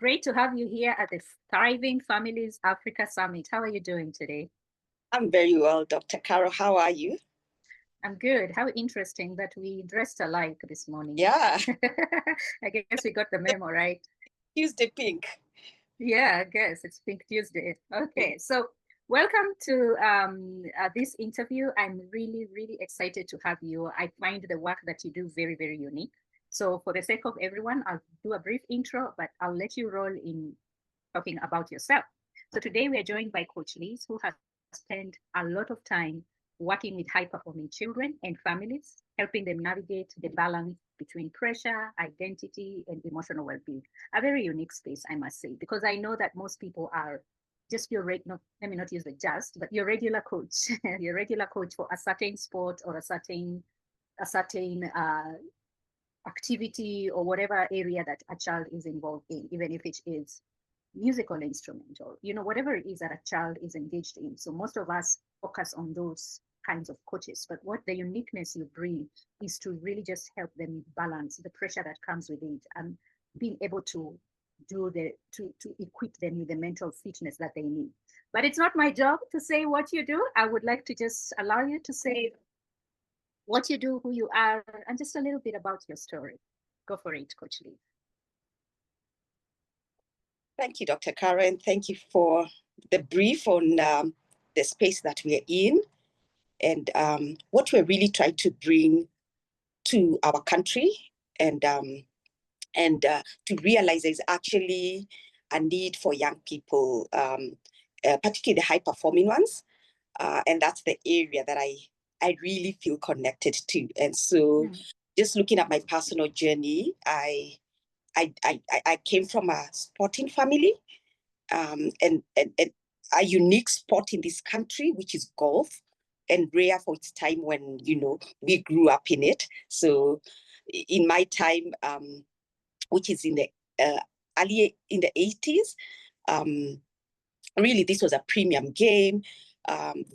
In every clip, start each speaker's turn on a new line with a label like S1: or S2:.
S1: great to have you here at the Thriving Families Africa Summit. How are you doing today?
S2: I'm very well, Dr. Carol. How are you?
S1: I'm good. How interesting that we dressed alike this morning.
S2: Yeah.
S1: I guess we got the memo, right?
S2: Tuesday pink.
S1: Yeah, I guess it's Pink Tuesday. Okay, so welcome to this interview. I'm really, really excited to have you. I find the work that you do very, very unique. So for the sake of everyone, I'll do a brief intro, but I'll let you roll in talking about yourself. So today we are joined by Coach Liz, who has spent a lot of time working with high-performing children and families, helping them navigate the balance between pressure, identity, and emotional well-being. A very unique space, I must say, because I know that most people are just your no, let me not use the just, but your regular coach, your regular coach for a certain sport or a certain activity or whatever area that a child is involved in, even if it is musical instrument or whatever it is that a child is engaged in. So most of us focus on those kinds of coaches, but what the uniqueness you bring is to really just help them balance the pressure that comes with it and being able to to equip them with the mental fitness that they need. But it's not my job to say what you do. I would like to just allow you to say what you do, who you are, and just a little bit about your story. Go for it, Coach Lee.
S2: Thank you, Dr. Karen. Thank you for the brief on the space that we're in and what we're really trying to bring to our country and to realize there's actually a need for young people, particularly the high-performing ones. And that's the area that I really feel connected to. And so just looking at my personal journey, I came from a sporting family and a unique sport in this country, which is golf, and rare for its time when, we grew up in it. So in my time, which is in the early in the 80s, really this was a premium game.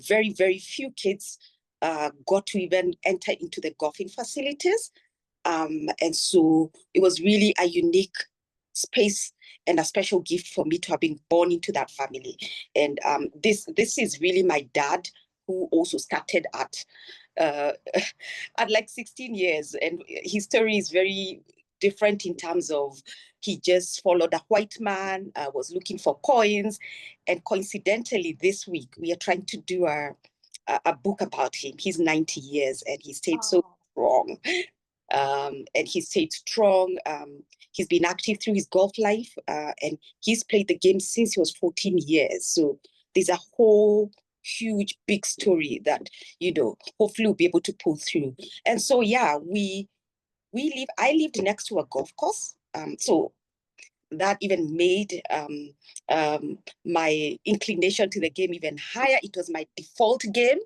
S2: Very, very few kids got to even enter into the golfing facilities. And so it was really a unique space and a special gift for me to have been born into that family. And this is really my dad, who also started at like 16 years. And his story is very different in terms of he just followed a white man, was looking for coins. And coincidentally, this week, we are trying to do a book about him. He's 90 years and he stayed so strong. And he stayed strong. He's been active through his golf life, and he's played the game since he was 14 years. So there's a whole huge, big story that, hopefully we'll be able to pull through. And so, yeah, I lived next to a golf course. So that even made my inclination to the game even higher. It was my default game.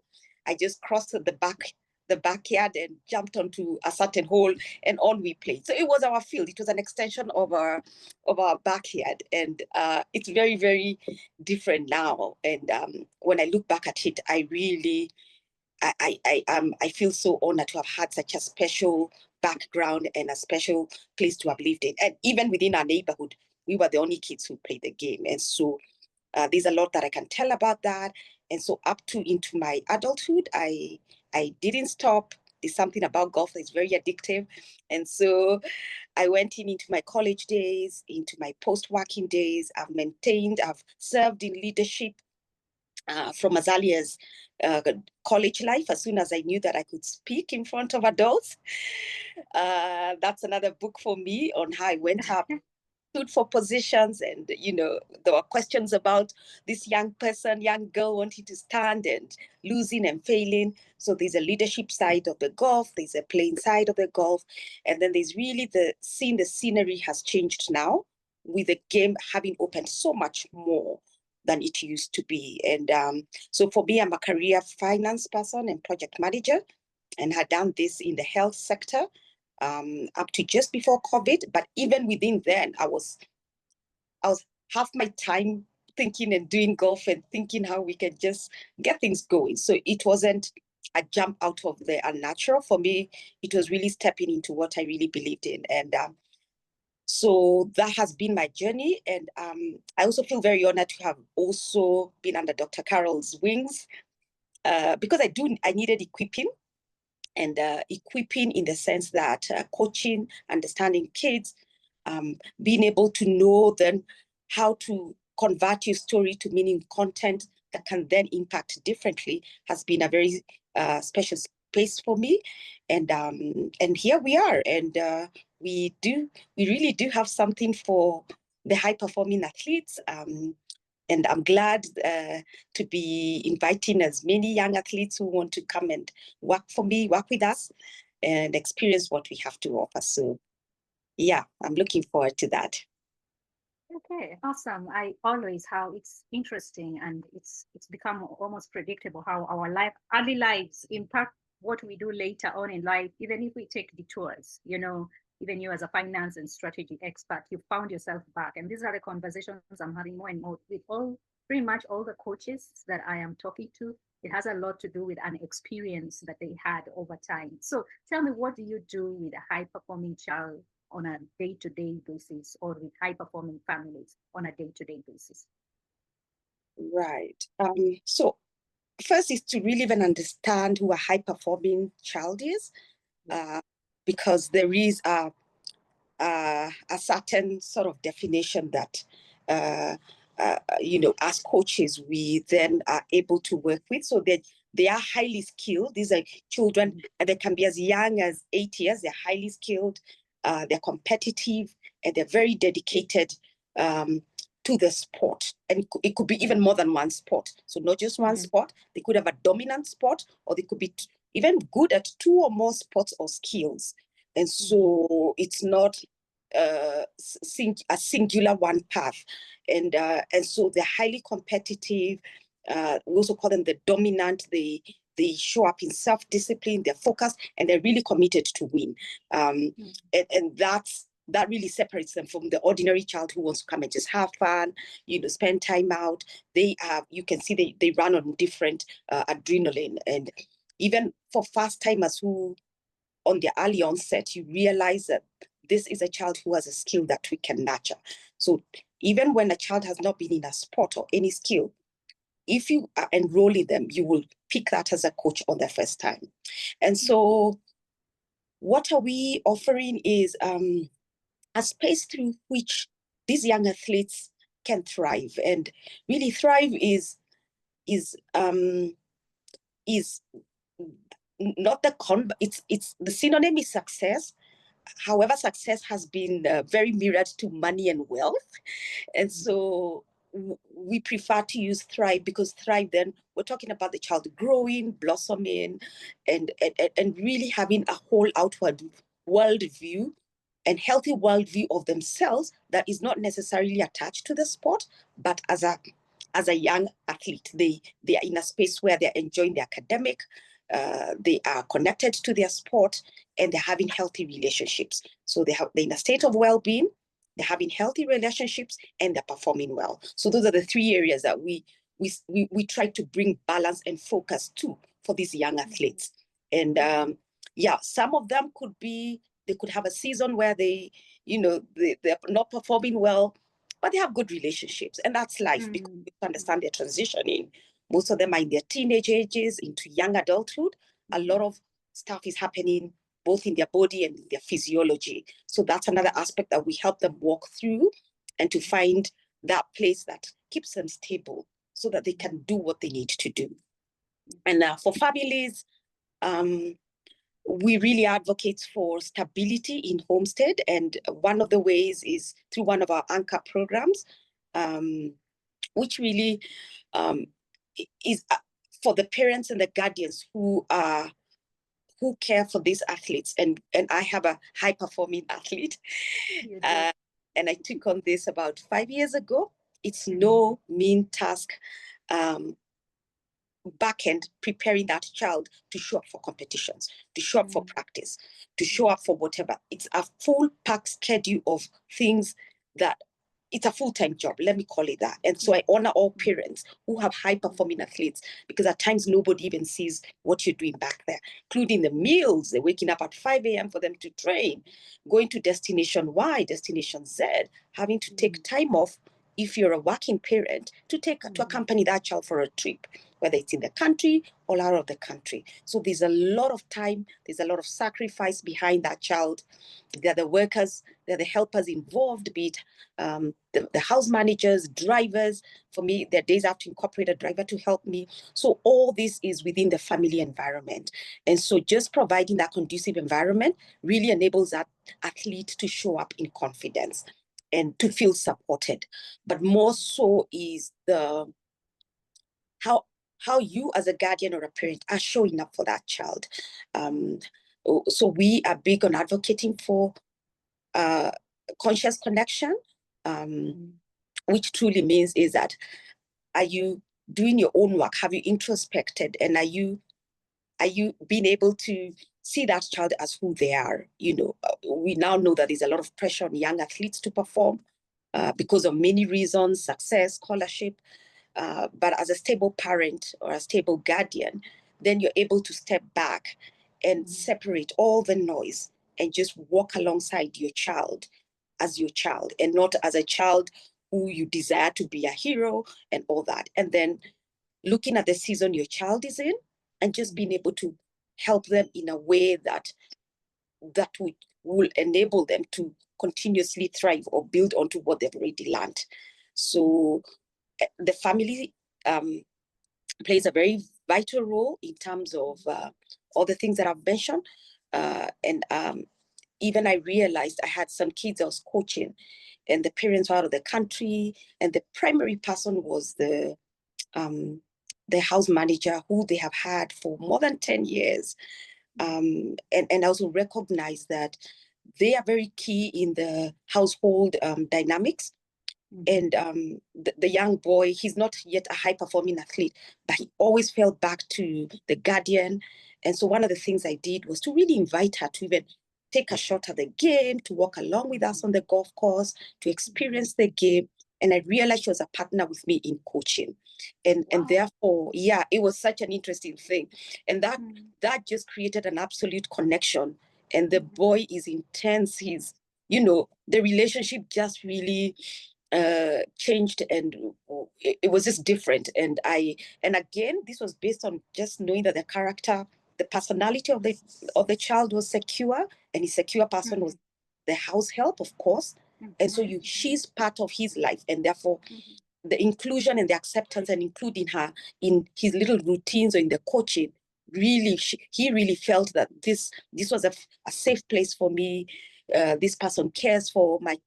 S2: I just crossed the backyard and jumped onto a certain hole, and on we played. So it was our field. It was an extension of our backyard, and it's very, very different now. And when I look back at it, I really, I feel so honored to have had such a special background and a special place to have lived in. And even within our neighborhood, we were the only kids who played the game. And so there's a lot that I can tell about that. And so up to into my adulthood, I didn't stop. There's something about golf that's very addictive. And so I went into my college days, into my post-working days. I've served in leadership from as early as college life, as soon as I knew that I could speak in front of adults. That's another book for me on how I went up, stood for positions, and there were questions about this young girl wanting to stand and losing and failing. So there's a leadership side of the golf, there's a playing side of the golf, and then there's really the scenery has changed now, with the game having opened so much more than it used to be. And so for me, I'm a career finance person and project manager, and had done this in the health sector up to just before COVID. But even within then, I was half my time thinking and doing golf and thinking how we can just get things going. So it wasn't a jump out of the unnatural. For me, it was really stepping into what I really believed in. And So that has been my journey. And I also feel very honored to have also been under Dr. Carol's wings, because I needed equipping. And equipping in the sense that coaching, understanding kids, being able to know then how to convert your story to meaning content that can then impact differently has been a very special space for me. And here we are. And we really do have something for the high performing athletes. And I'm glad to be inviting as many young athletes who want to come and work with us, and experience what we have to offer. So yeah, I'm looking forward to that.
S1: Okay, awesome. I always how it's interesting, and it's become almost predictable how our early lives impact what we do later on in life, even if we take detours, even you as a finance and strategy expert, you found yourself back. And these are the conversations I'm having more and more with pretty much all the coaches that I am talking to. It has a lot to do with an experience that they had over time. So tell me, what do you do with a high performing child on a day-to-day basis, or with high-performing families on a day-to-day basis?
S2: Right. So first is to really even understand who a high-performing child is, because there is a certain sort of definition that as coaches we then are able to work with. So that they are highly skilled. These are children, and they can be as young as 8 years. They're highly skilled, they're competitive, and they're very dedicated to the sport. And it could be even more than one sport. So not just one sport. They could have a dominant sport, or they could be even good at 2 or more sports or skills. And so it's not a singular one path. And so they're highly competitive. We also call them the dominant. They show up in self-discipline, they're focused, and they're really committed to win. And that really separates them from the ordinary child who wants to come and just have fun, spend time out. You can see they run on different adrenaline. And even for first timers who, on their early onset, you realize that this is a child who has a skill that we can nurture. So even when a child has not been in a sport or any skill, if you are enrolling them, you will pick that as a coach on their first time. And so what are we offering is a space through which these young athletes can thrive. And really thrive is not it's the synonym is success. However, success has been very mirrored to money and wealth. And so we prefer to use thrive, because thrive, then we're talking about the child growing, blossoming, and really having a whole outward worldview and healthy worldview of themselves that is not necessarily attached to the sport, but as a young athlete. They are in a space where they're enjoying the academic, they are connected to their sport, and they're having healthy relationships. So they're in a state of well-being, they're having healthy relationships, and they're performing well. So those are the 3 areas that we try to bring balance and focus to for these young athletes. And some of them they could have a season where they're not performing well, but they have good relationships, and that's life, because you understand they're transitioning. Most of them are in their teenage ages into young adulthood. A lot of stuff is happening both in their body and in their physiology. So that's another aspect that we help them walk through, and to find that place that keeps them stable so that they can do what they need to do. And for families, we really advocate for stability in homestead. And one of the ways is through one of our anchor programs, which really is for the parents and the guardians who care for these athletes. And I have a high performing athlete, and I took on this about 5 years ago. It's no mean task, back end, preparing that child to show up for competitions, to show up for practice, to show up for whatever. It's a full pack schedule of things that it's a full-time job, let me call it that. And so I honor all parents who have high-performing athletes, because at times nobody even sees what you're doing back there, including the meals. They're waking up at 5 a.m. for them to train, going to destination Y, destination Z, having to take time off if you're a working parent to accompany that child for a trip, whether it's in the country or out of the country. So there's a lot of time, there's a lot of sacrifice behind that child. They're the workers, they're the helpers involved, be it the house managers, drivers. For me, there are days I have to incorporate a driver to help me. So all this is within the family environment. And so just providing that conducive environment really enables that athlete to show up in confidence and to feel supported. But more so is how you as a guardian or a parent are showing up for that child. So we are big on advocating for conscious connection, which truly means is that, are you doing your own work? Have you introspected? And are you being able to see that child as who they are? We now know that there's a lot of pressure on young athletes to perform because of many reasons, success, scholarship. But as a stable parent or a stable guardian, then you're able to step back and separate all the noise and just walk alongside your child as your child, and not as a child who you desire to be a hero and all that. And then looking at the season your child is in and just being able to help them in a way that will enable them to continuously thrive or build onto what they've already learned. So the family plays a very vital role in terms of all the things that I've mentioned. And even I realized I had some kids I was coaching, and the parents were out of the country, and the primary person was the house manager, who they have had for more than 10 years. And I also recognize that they are very key in the household dynamics. And the young boy, he's not yet a high-performing athlete, but he always fell back to the guardian. And so one of the things I did was to really invite her to even take a shot at the game, to walk along with us on the golf course, to experience the game. And I realized she was a partner with me in coaching. And therefore, yeah, it was such an interesting thing. And that just created an absolute connection. And the boy is intense. He's, the relationship just really changed, and it was just different. And again, this was based on just knowing that the character, the personality of the child was secure, and his secure person was the house help, of course. And so she's part of his life, and therefore the inclusion and the acceptance and including her in his little routines or in the coaching, really, he really felt that this was a safe place for me. This person cares for my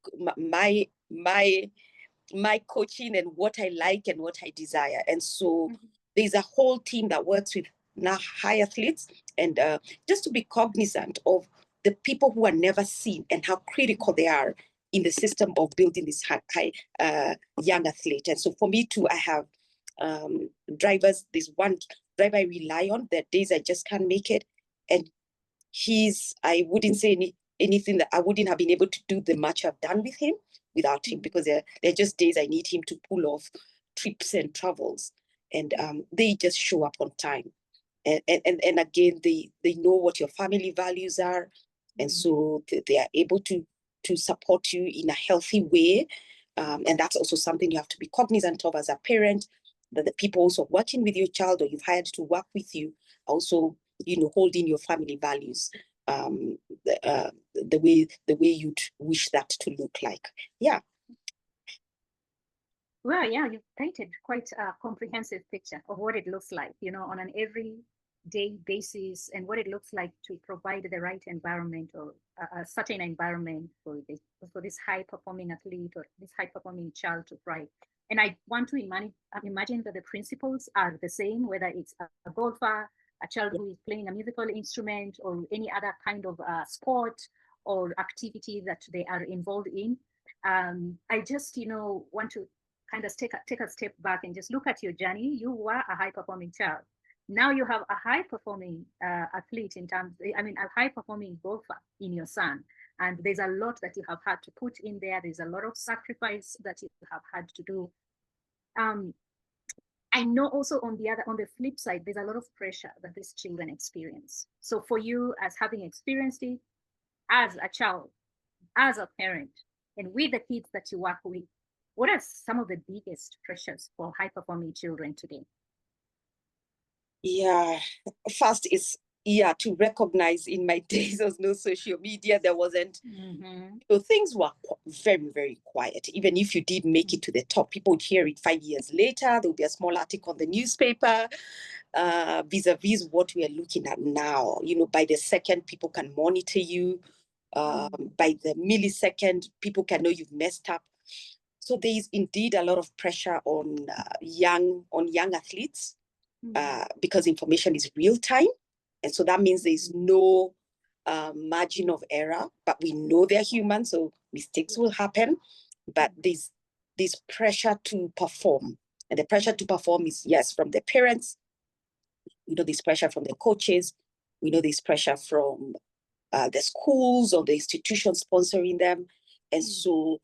S2: coaching and what I like and what I desire. And so there's a whole team that works with now high athletes, and just to be cognizant of the people who are never seen and how critical they are in the system of building this high young athlete. And so for me too, I have drivers. There's one driver I rely on. There are days I just can't make it, and I wouldn't say anything that I wouldn't have been able to do the much I've done with him without him, because there are just days I need him to pull off trips and travels, and they just show up on time. And again, they know what your family values are, and so they are able to support you in a healthy way. And that's also something you have to be cognizant of as a parent, that the people also working with your child or you've hired to work with you also, holding your family values the way you'd wish that to look like. Yeah.
S1: Well, yeah, you've painted quite a comprehensive picture of what it looks like, on an everyday basis, and what it looks like to provide the right environment, or a certain environment for this high performing athlete or this high performing child to thrive. And I want to imagine that the principles are the same, whether it's a golfer, a child who is playing a musical instrument, or any other kind of sport or activity that they are involved in. I just, want to kind of take a step back and just look at your journey. You were a high performing child. Now you have a high performing athlete a high performing golfer in your son. And there's a lot that you have had to put in there. There's a lot of sacrifice that you have had to do. I know also on the flip side, there's a lot of pressure that these children experience. So for you, as having experienced it as a child, as a parent, and with the kids that you work with, what are some of the biggest pressures for high performing children today?
S2: Yeah, first is to recognize in my days there was no social media, there wasn't things were very, very quiet. Even if you did make it to the top, people would hear it 5 years later. There would be a small article on the newspaper, vis-a-vis what we are looking at now. By the second, people can monitor you. By the millisecond, people can know you've messed up. So there is indeed a lot of pressure on young athletes, because information is real time. And so that means there's no margin of error, but we know they're human, so mistakes will happen. But there's pressure to perform. And the pressure to perform is, yes, from the parents. We know there's pressure from the coaches. We know there's pressure from the schools or the institutions sponsoring them. And so,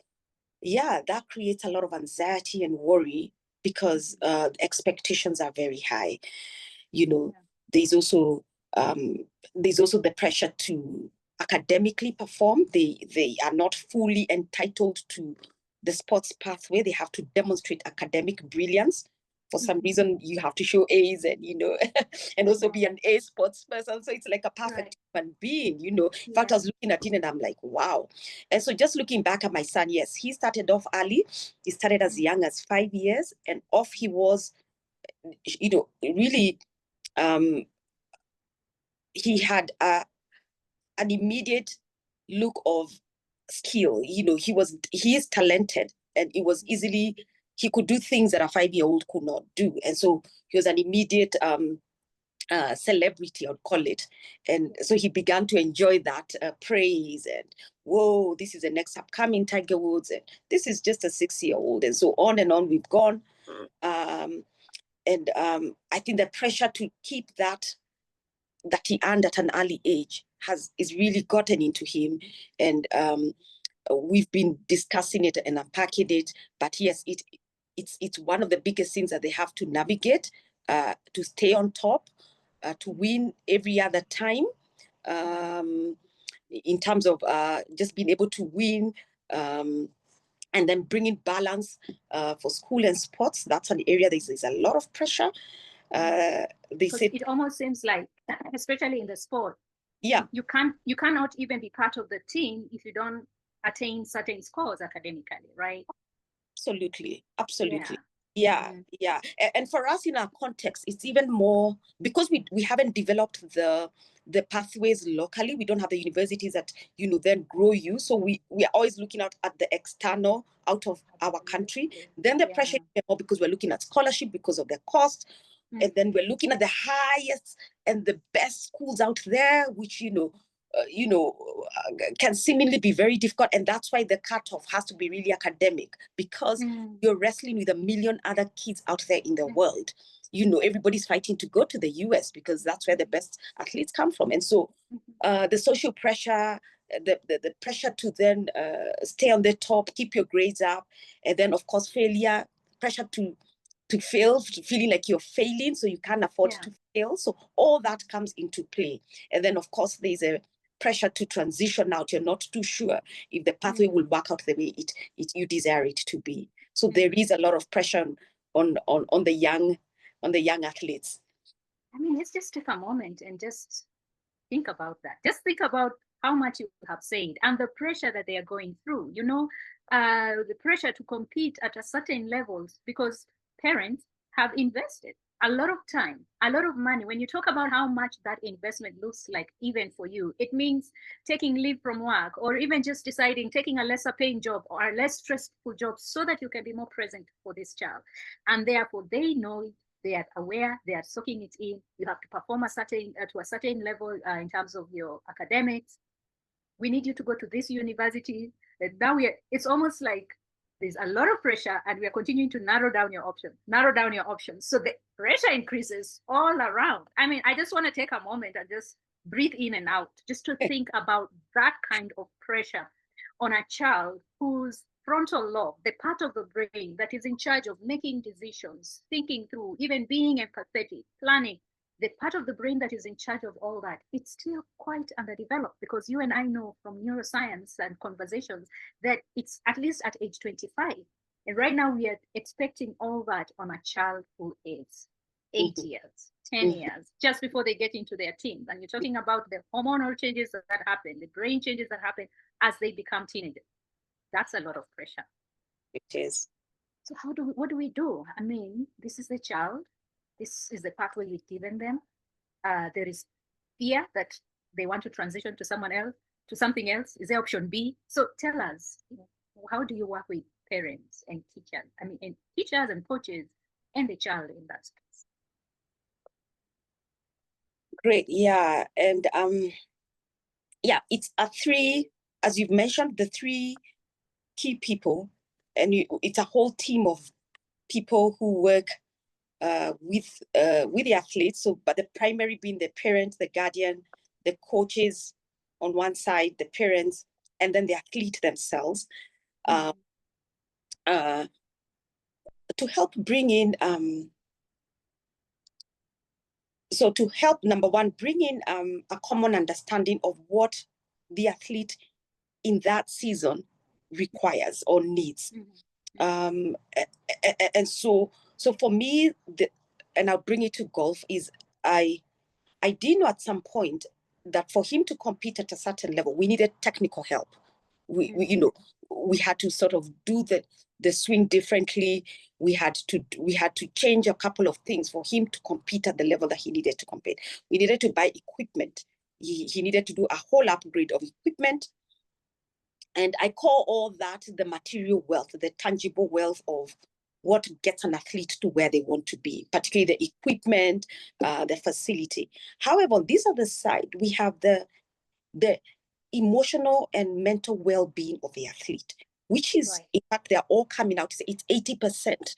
S2: yeah, that creates a lot of anxiety and worry because expectations are very high. There's also the pressure to academically perform. They are not fully entitled to the sports pathway. They have to demonstrate academic brilliance. For some reason, you have to show A's and, and also be an A sports person. So it's like a perfect human being, In fact, I was looking at it and I'm like, wow. And so just looking back at my son, yes, he started off early. He started as young as 5 years, and off he was, really, he had an immediate look of skill. He is talented, and it was easily, he could do things that a 5-year-old could not do. And so he was an immediate celebrity, I'd call it. And so he began to enjoy that praise and, whoa, this is the next upcoming Tiger Woods, and this is just a 6-year-old, and so on and on we've gone. I think the pressure to keep that he earned at an early age is really gotten into him. And we've been discussing it and unpacking it. But yes, it's one of the biggest things that they have to navigate, to stay on top, to win every other time, in terms of just being able to win, and then bringing balance for school and sports. That's an area there's a lot of pressure.
S1: It almost seems like, especially in the sport, you cannot even be part of the team if you don't attain certain scores academically, right?
S2: Absolutely. Yeah. And for us in our context, it's even more because we haven't developed the pathways locally. We don't have the universities that then grow you. So we are always looking at the external, out of our country. Then the pressure is more because we're looking at scholarship because of the cost. And then we're looking at the highest and the best schools out there, which can seemingly be very difficult. And that's why the cutoff has to be really academic, because you're wrestling with a million other kids out there in the world. Everybody's fighting to go to the US because that's where the best athletes come from. And so the social pressure, the pressure to then stay on the top, keep your grades up, and then of course failure, pressure to fail, feeling like you're failing, so you can't afford to fail. So all that comes into play. And then of course there's a pressure to transition out. You're not too sure if the pathway will work out the way you desire it to be. So there is a lot of pressure on the young athletes.
S1: I mean, let's just take a moment and just think about that. Just think about how much you have said and the pressure that they are going through. The pressure to compete at a certain levels, because parents have invested a lot of time, a lot of money. When you talk about how much that investment looks like, even for you, it means taking leave from work, or even just deciding taking a lesser paying job or a less stressful job so that you can be more present for this child. And therefore they know it, they are aware, they are soaking it in. You have to perform to a certain level in terms of your academics. We need you to go to this university. And now it's almost like there's a lot of pressure, and we are continuing to narrow down your options. So the pressure increases all around. I mean, I just want to take a moment and just breathe in and out, just to think about that kind of pressure on a child whose frontal lobe, the part of the brain that is in charge of making decisions, thinking through, even being empathetic, planning, the part of the brain that is in charge of all that, it's still quite underdeveloped, because you and I know from neuroscience and conversations that it's at least at age 25. And right now we are expecting all that on a child who is 8 years, 10 years, just before they get into their teens. And you're talking about the hormonal changes that happen, the brain changes that happen as they become teenagers. That's a lot of pressure.
S2: It is.
S1: So what do we do? I mean, this is the child. This is the pathway we've given them. There is fear that they want to transition to someone else, to something else. Is there option B? So tell us, how do you work with parents and teachers? I mean, and teachers and coaches and the child in that space.
S2: Great, yeah, and yeah, it's a three, as you've mentioned, the three key people, and it's a whole team of people who work with the athletes. So, but the primary being the parent, the guardian, the coaches on one side, the parents, and then the athlete themselves, to help bring in. So to help, number one, bring in a common understanding of what the athlete in that season requires or needs. And so for me, and I'll bring it to golf, is I did know at some point that for him to compete at a certain level, we needed technical help. We had to sort of do the swing differently. We had to change a couple of things for him to compete at the level that he needed to compete. We needed to buy equipment. He needed to do a whole upgrade of equipment. And I call all that the material wealth, the tangible wealth of what gets an athlete to where they want to be, particularly the equipment, the facility. However, on this other side, we have the emotional and mental well-being of the athlete, which is, right, in fact, they're all coming out. It's 80%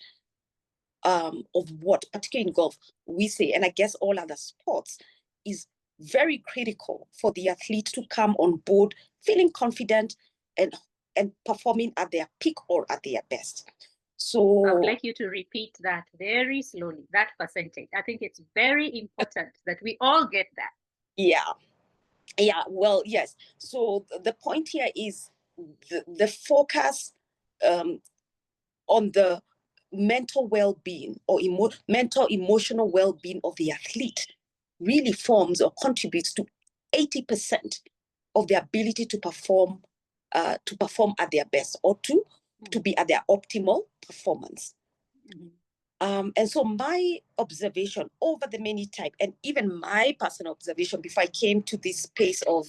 S2: of what, particularly in golf, we say, and I guess all other sports, is very critical for the athlete to come on board feeling confident and performing at their peak or at their best. So
S1: I would like you to repeat that very slowly, that percentage. I think it's very important that we all get that.
S2: Yeah, well, yes. So the point here is the focus on the mental well-being or mental emotional well-being of the athlete really forms or contributes to 80% of the ability to perform at their best, or to be at their optimal performance. And so my observation over the many times, and even my personal observation before I came to this space of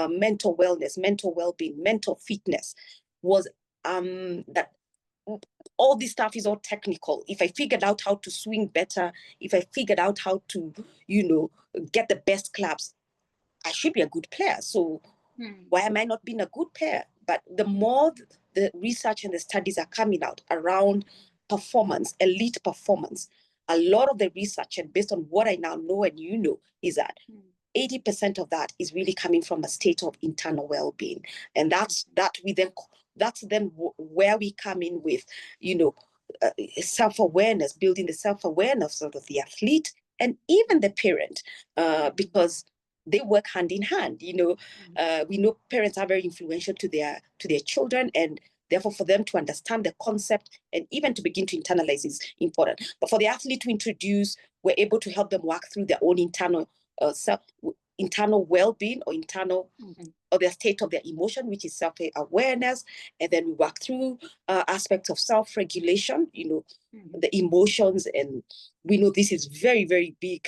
S2: mental wellness, mental well-being, mental fitness, was that all this stuff is all technical. If I figured out how to swing better, if I figured out how to, get the best clubs, I should be a good player. So why am I not being a good player? But the more the research and the studies are coming out around performance, elite performance, a lot of the research, and based on what I now know and is that 80% of that is really coming from a state of internal well-being. And that's then where we come in with, self-awareness, building the self-awareness of the athlete and even the parent, because they work hand in hand. We know parents are very influential to their children, and therefore for them to understand the concept and even to begin to internalize is important. But for the athlete to introduce, we're able to help them work through their own internal well-being or internal or their state of their emotion, which is self-awareness, and then we work through aspects of self-regulation, the emotions, and we know this is very, very big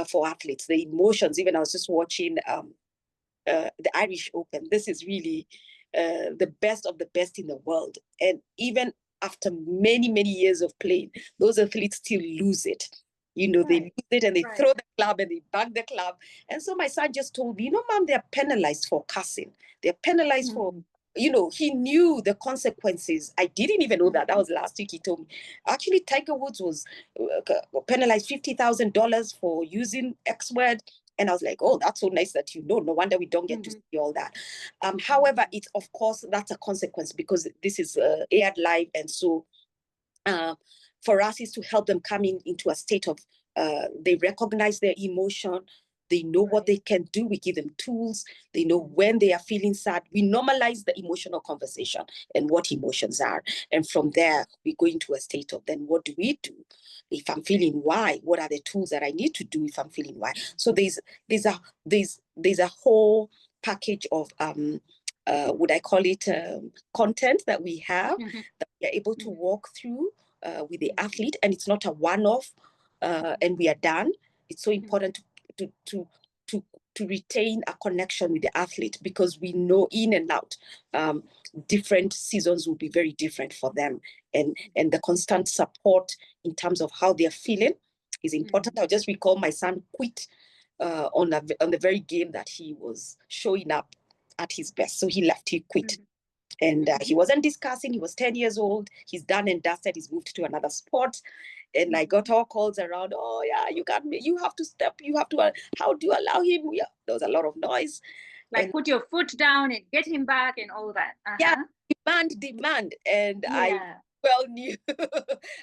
S2: for athletes, the emotions. Even I was just watching the Irish Open. This is really the best of the best in the world, and even after many, many years of playing, those athletes still lose it. They lose it and they throw the club and they bang the club. And so my son just told me, Mom, they're penalized for cussing. They're penalized for, he knew the consequences. I didn't even know that. That was last week he told me. Actually, Tiger Woods was penalized $50,000 for using X word. And I was like, oh, that's so nice that you know. No wonder we don't get to see all that. However, it's, of course, that's a consequence because this is aired live. And so for us is to help them come into a state of, they recognize their emotion. They know what they can do. We give them tools. They know when they are feeling sad. We normalize the emotional conversation and what emotions are. And from there, we go into a state of, then what do we do? If I'm feeling why, what are the tools that I need to do if I'm feeling why? So there's a whole package of would I call it content that we have that we are able to walk through with the athlete, and it's not a one-off and we are done. It's so important to retain a connection with the athlete, because we know in and out different seasons will be very different for them, and the constant support in terms of how they're feeling is important. I'll just recall my son quit on the very game that he was showing up at his best. So he left, he quit. And he wasn't discussing, he was 10 years old, he's done and dusted, he's moved to another sport. And I got all calls around, oh yeah, you got me, you have to step, you have to, how do you allow him? Yeah, there was a lot of noise.
S1: Like, and put your foot down and get him back and all that.
S2: Yeah, demand. And I well knew,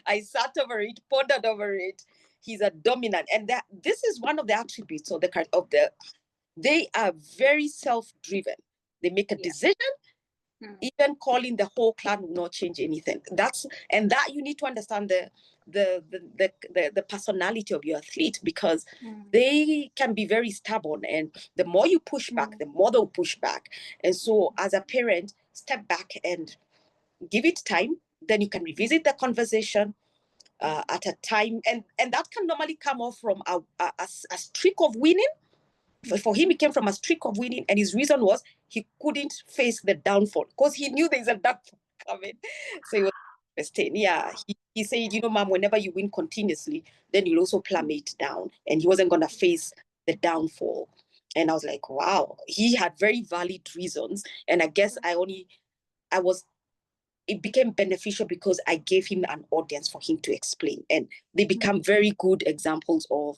S2: I sat over it, pondered over it. He's a dominant. And this is one of the attributes of they are very self-driven. They make a decision. Even calling the whole clan will not change anything. That you need to understand the personality of your athlete, because they can be very stubborn, and the more you push back, the more they'll push back. And so as a parent, step back and give it time. Then you can revisit the conversation at a time, and that can normally come off from a streak of winning. For him, it came from a streak of winning, and his reason was he couldn't face the downfall because he knew there's a downfall coming. So he was interesting. Yeah, he said, you know, Mom, whenever you win continuously, then you'll also plummet down, and he wasn't going to face the downfall. And I was like, wow, he had very valid reasons. And I guess it became beneficial because I gave him an audience for him to explain. And they become very good examples of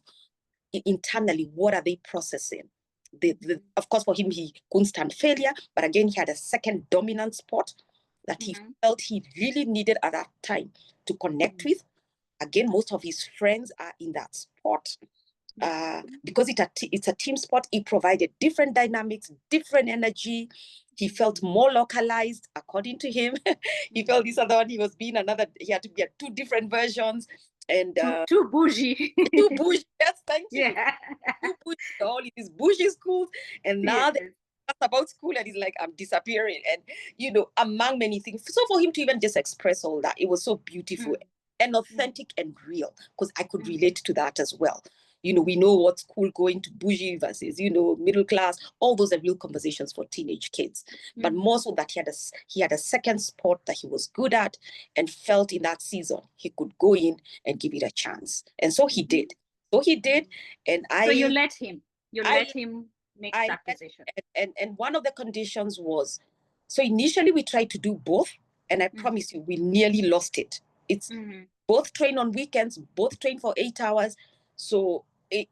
S2: internally, what are they processing? Of course, for him, he couldn't stand failure, but again, he had a second dominant sport that he felt he really needed at that time to connect with. Again, most of his friends are in that sport. Because it's a team sport, it provided different dynamics, different energy. He felt more localized, according to him. He felt this other one, he had to be at two different versions. And
S1: too bougie.
S2: Too bougie, yes, thank you.
S1: Yeah.
S2: Too bougie, all these bougie schools. And now that's about school, and he's like, I'm disappearing. And, you know, among many things. So for him to even just express all that, it was so beautiful and authentic and real, because I could relate to that as well. You know, we know what school going to bougie versus, you know, middle class. All those are real conversations for teenage kids. But more so that he had a second sport that he was good at, and felt in that season he could go in and give it a chance. And so he did. And
S1: so you let him. Let him make that decision.
S2: And one of the conditions was, so initially we tried to do both, and I promise you, we nearly lost it. It's both train on weekends, both train for 8 hours. So he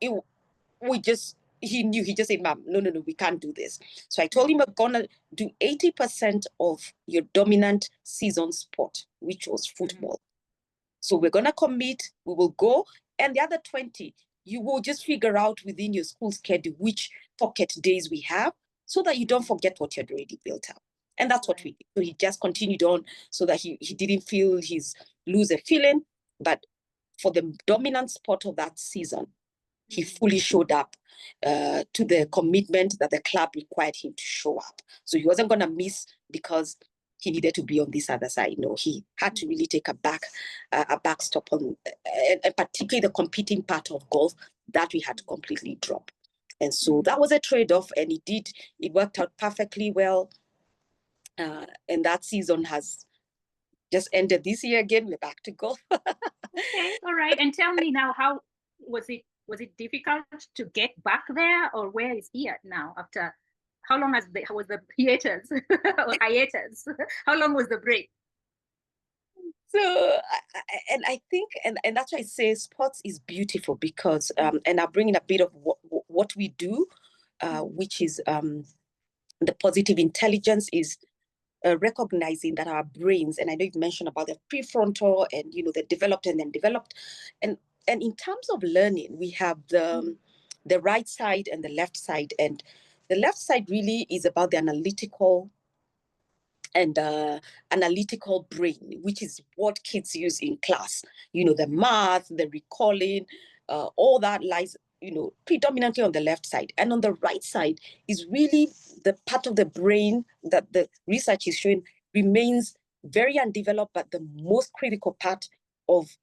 S2: just said, Mom, no, we can't do this. So I told him, we're gonna do 80% of your dominant season sport, which was football. So we're gonna commit, we will go, and the other 20, you will just figure out within your school schedule which pocket days we have, so that you don't forget what you'd already built up. And that's what we did. So he just continued on, so that he didn't feel lose a feeling. But for the dominant sport of that season, he fully showed up to the commitment that the club required him to show up. So he wasn't going to miss because he needed to be on this other side. No, he had to really take a back stop on, and particularly the competing part of golf that we had to completely drop. And so that was a trade-off, and it worked out perfectly well. And that season has just ended this year again. We're back to golf.
S1: Okay, all right. And tell me now, how was it difficult to get back there, or where is he at now after how long was the hiatus or hiatus? How long was the break?
S2: So, I think, and that's why I say sports is beautiful, because, and I'll bring in a bit of what we do, which is the positive intelligence, is recognizing that our brains, and I know you've mentioned about the prefrontal and, the developed and then developed. And in terms of learning, we have the right side and the left side. And the left side really is about the analytical and analytical brain, which is what kids use in class. The math, the recalling, all that lies, predominantly on the left side. And on the right side is really the part of the brain that the research is showing remains very undeveloped, but the most critical part of,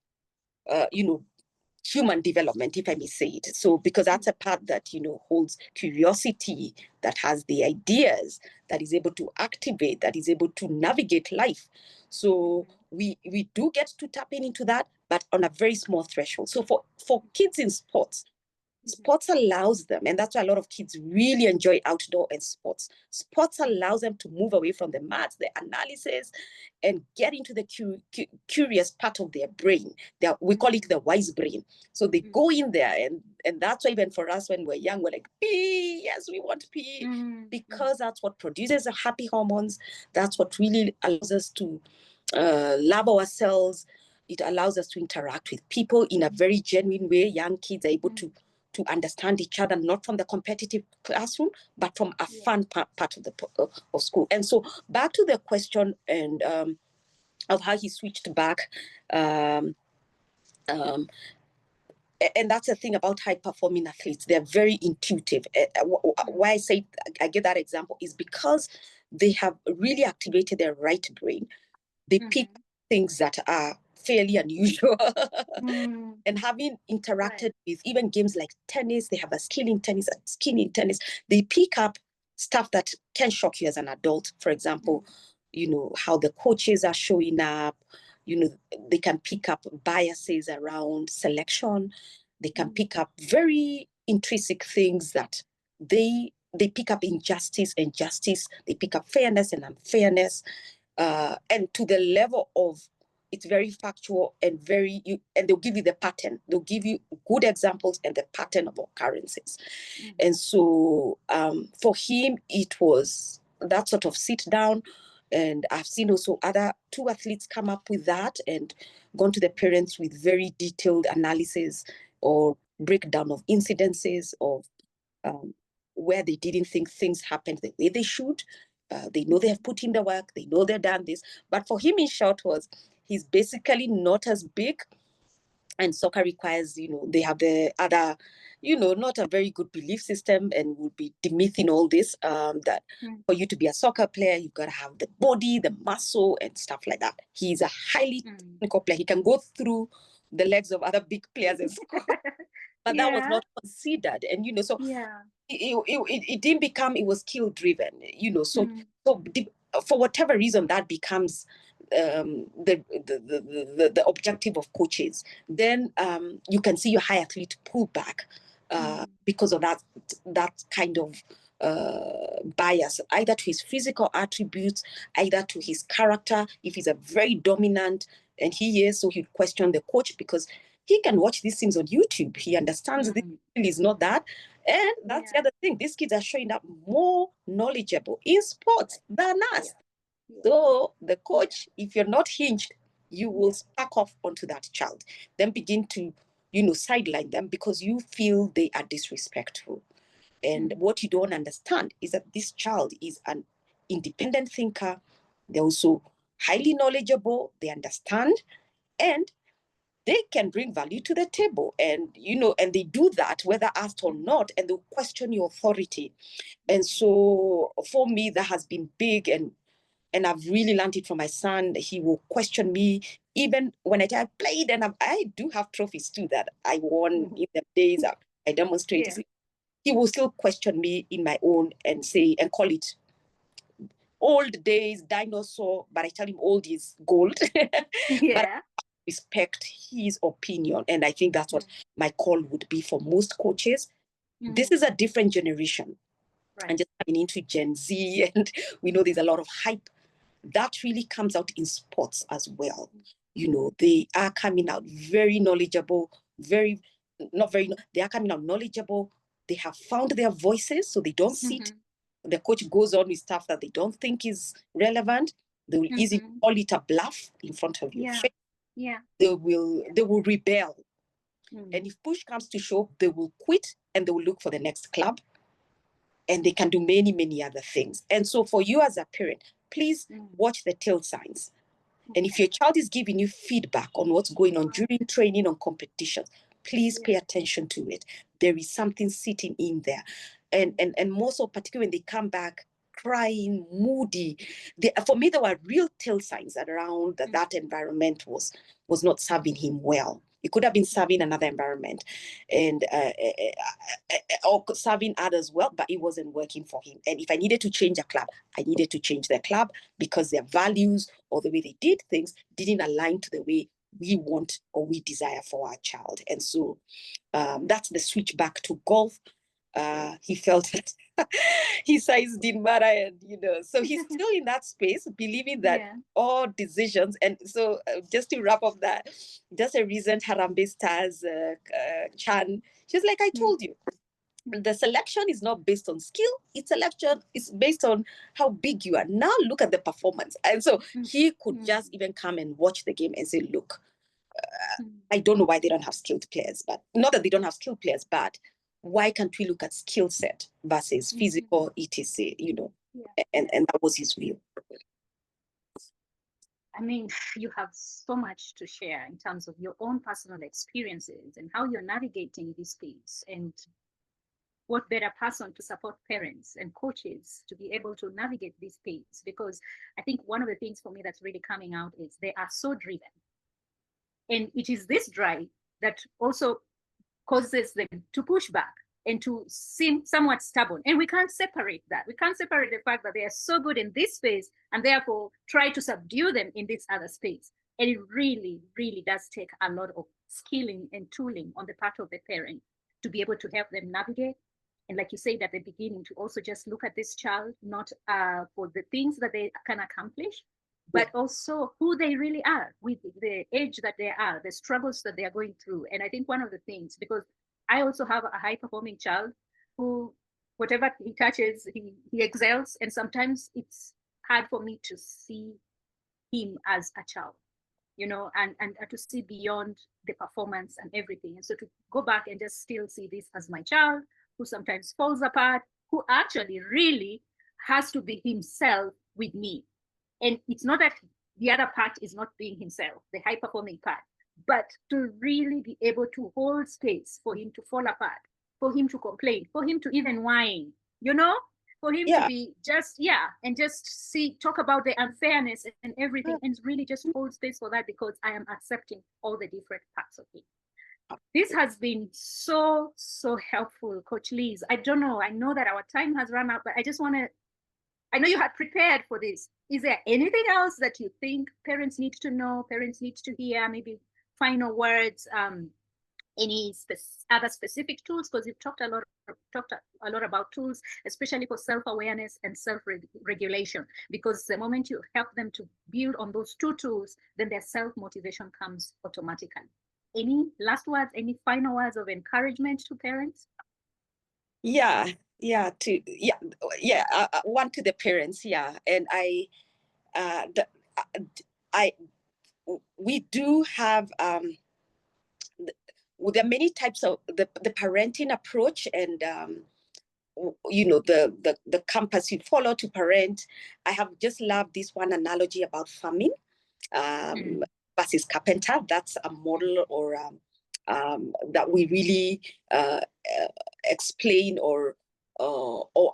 S2: human development, if I may say it. So, because that's a part that, holds curiosity, that has the ideas, that is able to activate, that is able to navigate life. So we do get to tap into that, but on a very small threshold. So for kids in sports allows them, and that's why a lot of kids really enjoy outdoor and sports. Sports allows them to move away from the maths, the analysis, and get into the curious part of their brain. We call it the wise brain. So they go in there, and that's why even for us when we're young, we're like, pee, yes, we want pee, because that's what produces the happy hormones. That's what really allows us to love ourselves. It allows us to interact with people in a very genuine way. Young kids are able to understand each other, not from the competitive classroom, but from a fun part of school. And so back to the question and of how he switched back. And that's the thing about high-performing athletes. They're very intuitive. Why I give that example is because they have really activated their right brain. They pick things that are fairly unusual. And having interacted with even games like tennis, they have a skill in tennis, a skill in tennis. They pick up stuff that can shock you as an adult. For example, how the coaches are showing up. They can pick up biases around selection. They can pick up very intrinsic things that they pick up injustice and justice. They pick up fairness and unfairness. And to the level of, it's very factual and and they'll give you the pattern. They'll give you good examples and the pattern of occurrences. And so for him, it was that sort of sit down. And I've seen also two athletes come up with that and gone to the parents with very detailed analysis or breakdown of incidences of where they didn't think things happened the way they should. They know they have put in the work. They know they've done this. But for him, in short, he's basically not as big. And soccer requires, they have the other, not a very good belief system, and would be demything all this, that for you to be a soccer player, you've got to have the body, the muscle, and stuff like that. He's a highly technical player. He can go through the legs of other big players and score. But that was not considered. And, so it didn't become, it was skill driven, so for whatever reason that becomes the objective of coaches, then you can see your high athlete pull back because of that kind of bias, either to his physical attributes, either to his character. If he's a very dominant, and he is, so he'd question the coach because he can watch these things on YouTube. He understands this is not that. And that's the other thing. These kids are showing up more knowledgeable in sports than us. So the coach, if you're not hinged, you will spark off onto that child. Then begin to, sideline them because you feel they are disrespectful. And what you don't understand is that this child is an independent thinker. They're also highly knowledgeable. They understand. And they can bring value to the table, and and they do that whether asked or not, and they'll question your authority. And so for me, that has been big, and I've really learned it from my son. He will question me even when I played, and I do have trophies too that I won in the days I demonstrated. He will still question me in my own and say and call it old days, dinosaur, but I tell him old is gold. But respect his opinion. And I think that's what my call would be for most coaches. This is a different generation. And just coming into Gen Z, and we know there's a lot of hype. That really comes out in sports as well. They are coming out very knowledgeable, they are coming out knowledgeable, They have found their voices, so they don't sit. The coach goes on with stuff that they don't think is relevant. They will easily call it a bluff in front of your face. They will rebel. And if push comes to shove, they will quit and they will look for the next club. And they can do many, many other things. And so for you as a parent, please watch the tell signs. And if your child is giving you feedback on what's going on during training, on competitions, please pay attention to it. There is something sitting in there. And more so, particularly when they come back crying, moody. For me, there were real tell signs around that environment was not serving him well. It could have been serving another environment and or serving others well, but it wasn't working for him. And if I needed to change a club, I needed to change the club because their values or the way they did things didn't align to the way we want or we desire for our child. And so that's the switch back to golf. He felt that his size didn't matter, and so he's still in that space, believing that all decisions. And so, just to wrap up that, just a recent Harambee Stars Chan, she's like, I told you, the selection is not based on skill. It's selection is based on how big you are. Now look at the performance. And so he could just even come and watch the game and say, look, I don't know why they don't have skilled players, but not that they don't have skilled players, but why can't we look at skill set versus physical, etc., and that was his view.
S1: I mean, you have so much to share in terms of your own personal experiences and how you're navigating this space, and what better person to support parents and coaches to be able to navigate this space, because I think one of the things for me that's really coming out is they are so driven. And it is this drive that also causes them to push back and to seem somewhat stubborn. And we can't separate that. We can't separate the fact that they are so good in this space and therefore try to subdue them in this other space. And it really, really does take a lot of skilling and tooling on the part of the parent to be able to help them navigate. And like you said at the beginning, to also just look at this child, not for the things that they can accomplish, but also who they really are with the age that they are, the struggles that they are going through. And I think one of the things, because I also have a high performing child who, whatever he touches, he excels. And sometimes it's hard for me to see him as a child, and to see beyond the performance and everything. And so to go back and just still see this as my child, who sometimes falls apart, who actually really has to be himself with me. And it's not that the other part is not being himself, the high performing part, but to really be able to hold space for him to fall apart, for him to complain, for him to even whine, for him to be just, and just talk about the unfairness and everything, and really just hold space for that, because I am accepting all the different parts of him. This has been so, so helpful, Coach Liz. I don't know, I know that our time has run out, but I just want to, I know you had prepared for this. Is there anything else that you think parents need to know, parents need to hear, maybe final words, any other specific tools? Because you've talked a lot about tools, especially for self-awareness and self-regulation, because the moment you help them to build on those two tools, then their self-motivation comes automatically. Any last words, any final words of encouragement to parents?
S2: One to the parents, and we do have there are many types of the parenting approach, and the compass you follow to parent. I have just loved this one analogy about farming versus carpenter. That's a model or that we really explain or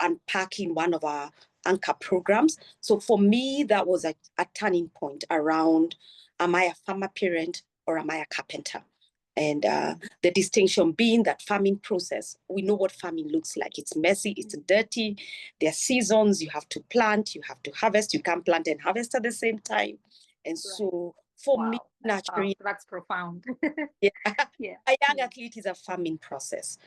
S2: unpack in one of our anchor programs. So for me, that was a turning point around, am I a farmer parent or am I a carpenter? And the distinction being that farming process, we know what farming looks like. It's messy, it's dirty. There are seasons, you have to plant, you have to harvest. You can't plant and harvest at the same time. And so for me, naturally,
S1: that's profound.
S2: A young athlete is a farming process.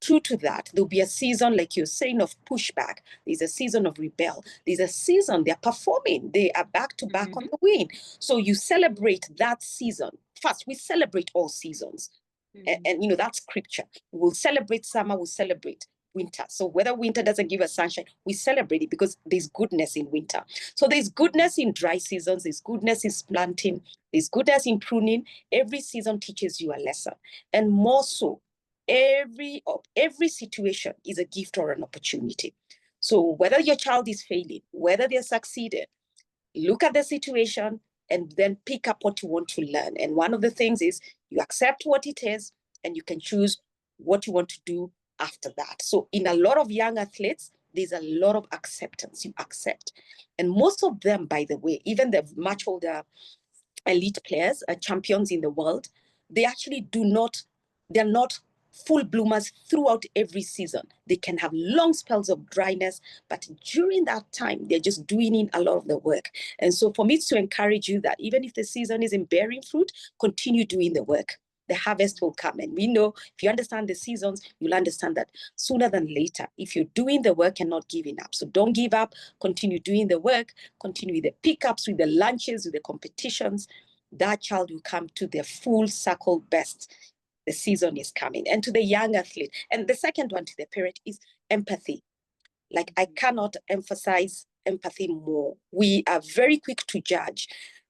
S2: True to that, there'll be a season, like you're saying, of pushback. There's a season of rebel. There's a season they're performing. They are back to back on the win. So you celebrate that season. First, we celebrate all seasons. And you know, that's scripture. We'll celebrate summer, we'll celebrate winter. So whether winter doesn't give us sunshine, we celebrate it because there's goodness in winter. So there's goodness in dry seasons, there's goodness in planting, there's goodness in pruning. Every season teaches you a lesson. And more so, every situation is a gift or an opportunity. So whether your child is failing, whether they're succeeding, look at the situation and then pick up what you want to learn. And one of the things is you accept what it is and you can choose what you want to do after that. So in a lot of young athletes, there's a lot of acceptance. You accept. And most of them, by the way, even the much older elite players, champions in the world, they actually they're not full bloomers throughout every season. They can have long spells of dryness, but during that time, they're just doing in a lot of the work. And so for me, it's to encourage you that even if the season isn't bearing fruit, continue doing the work. The harvest will come. And we know if you understand the seasons, you'll understand that sooner than later, if you're doing the work and not giving up. So don't give up, continue doing the work, continue with the pickups, with the lunches, with the competitions. That child will come to their full circle best. The season is coming. And to the young athlete. And the second one to the parent is empathy. Like, I cannot emphasize empathy more. We are very quick to judge.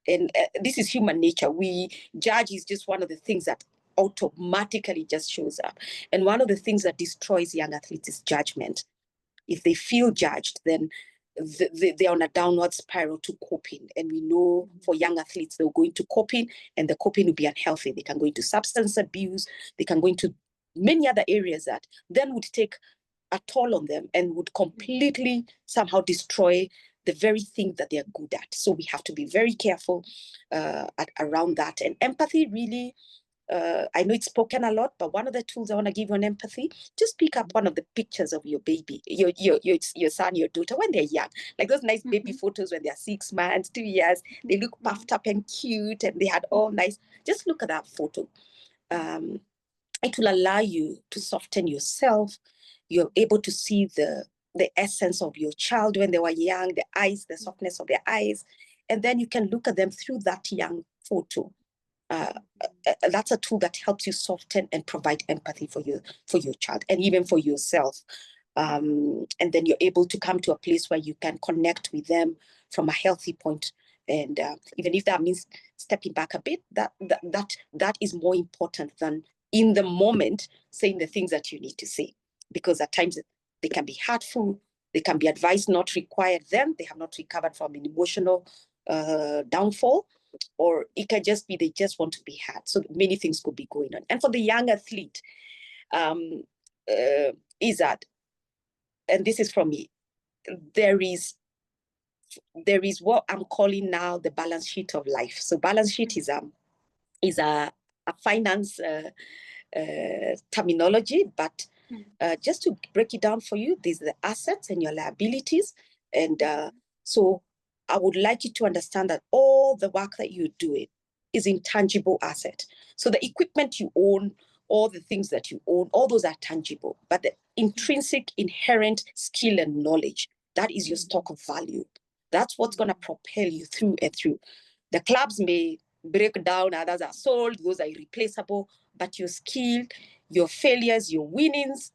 S2: And this is human nature. Judge is just one of the things that automatically just shows up. And one of the things that destroys young athletes is judgment. If they feel judged, then they're on a downward spiral to coping. And we know for young athletes, they'll go into coping and the coping will be unhealthy. They can go into substance abuse. They can go into many other areas that then would take a toll on them and would completely somehow destroy the very thing that they're good at. So we have to be very careful around that. And empathy really, I know it's spoken a lot, but one of the tools I want to give you on empathy, just pick up one of the pictures of your baby, your son, your daughter, when they're young. Like those nice baby photos when they're 6 months, 2 years, they look puffed up and cute and they had all nice. Just look at that photo. It will allow you to soften yourself. You're able to see the essence of your child when they were young, the eyes, the softness of their eyes. And then you can look at them through that young photo. That's a tool that helps you soften and provide empathy for your child and even for yourself. And then you're able to come to a place where you can connect with them from a healthy point. And even if that means stepping back a bit, that is more important than in the moment saying the things that you need to say, because at times they can be hurtful, they can be advised not required, then they have not recovered from an emotional downfall, or it can just be they just want to be heard. So many things could be going on. And for the young athlete, is that, and this is from me, there is what I'm calling now the balance sheet of life. So balance sheet is a finance terminology, but just to break it down for you, there's the assets and your liabilities. And so I would like you to understand that all the work that you're doing is intangible asset. So the equipment you own, all the things that you own, all those are tangible, but the intrinsic, inherent skill and knowledge, that is your stock of value. That's what's going to propel you through and through. The clubs may break down, others are sold, those are irreplaceable, but your skill, your failures, your winnings,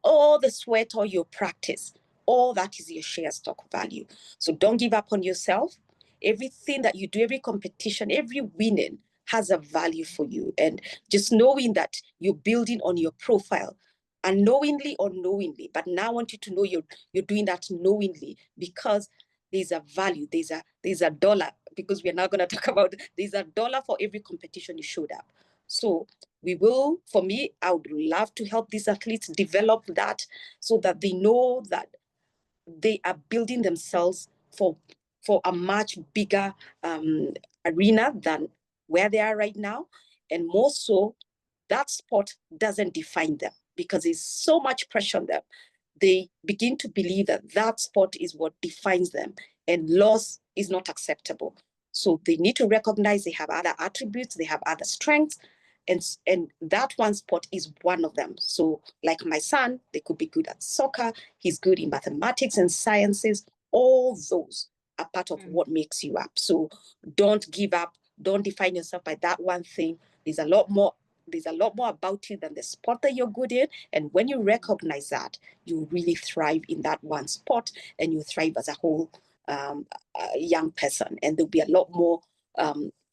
S2: all the sweat or your practice, all that is your share stock value. So don't give up on yourself. Everything that you do, every competition, every winning has a value for you. And just knowing that you're building on your profile, unknowingly or knowingly, but now I want you to know you're doing that knowingly, because there's a value, there's a dollar, because we're now going to talk about, there's a dollar for every competition you showed up. So for me, I would love to help these athletes develop that so that they know that they are building themselves for a much bigger arena than where they are right now. And more so, that sport doesn't define them because there's so much pressure on them. They begin to believe that sport is what defines them, and loss is not acceptable. So they need to recognize they have other attributes, they have other strengths, and that one sport is one of them. So like my son, they could be good at soccer, he's good in mathematics and sciences. All those are part of what makes you up. So don't give up, don't define yourself by that one thing. There's a lot more there's a lot more about you than the sport that you're good in. And when you recognize that, you really thrive in that one sport, and you thrive as a whole young person. And there'll be a lot more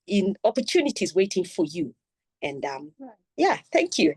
S2: in opportunities waiting for you. And yeah, thank you.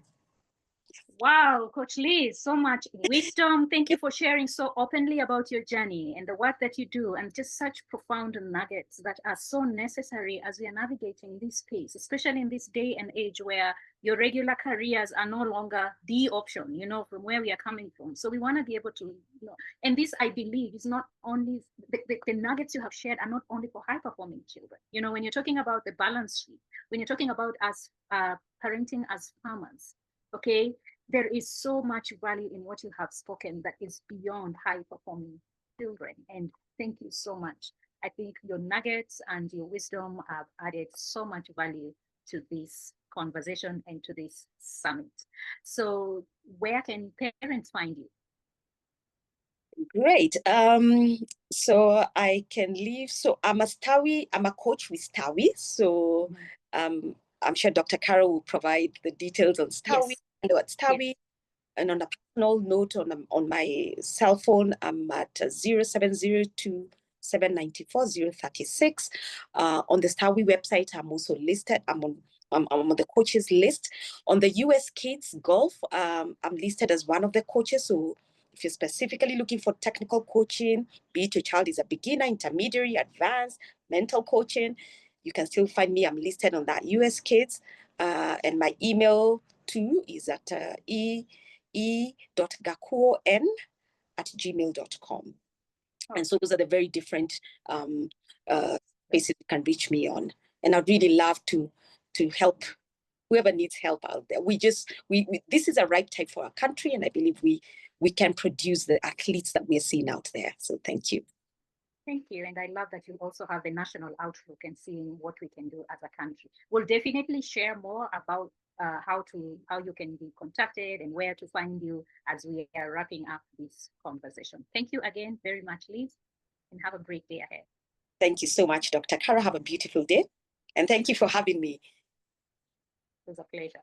S1: Wow, Coach Liz, so much wisdom. Thank you for sharing so openly about your journey and the work that you do, and just such profound nuggets that are so necessary as we are navigating this space, especially in this day and age where your regular careers are no longer the option, you know, from where we are coming from. So we want to be able to, you know, and this, I believe, is not only the nuggets you have shared are not only for high performing children. You know, when you're talking about the balance sheet, when you're talking about us parenting as farmers, okay, there is so much value in what you have spoken that is beyond high performing children. And thank you so much. I think your nuggets and your wisdom have added so much value to this conversation and to this summit. So where can parents find you?
S2: Great. So I can leave. So I'm a Stawi, I'm a coach with Stawi. So I'm sure Dr. Carol will provide the details on Stawi.
S1: Yes.
S2: Hello at Stawi.
S1: Yes.
S2: And on a personal note, on my cell phone, I'm at 0702 794 036. On the Stawi website, I'm also listed. I'm on the coaches list. On the US Kids Golf, I'm listed as one of the coaches. So if you're specifically looking for technical coaching, be it your child is a beginner, intermediary, advanced, mental coaching, you can still find me. I'm listed on that US Kids. And my email too is at e.gakuon@gmail.com. And so those are the very different places you can reach me on. And I'd really love to help whoever needs help out there. This is a ripe time for our country, and I believe we can produce the athletes that we're seeing out there. So thank you.
S1: Thank you. And I love that you also have the national outlook and seeing what we can do as a country. We'll definitely share more about how you can be contacted and where to find you as we are wrapping up this conversation. Thank you again very much, Liz, and have a great day ahead.
S2: Thank you so much, Dr. Kara. Have a beautiful day. And thank you for having me.
S1: It was a pleasure.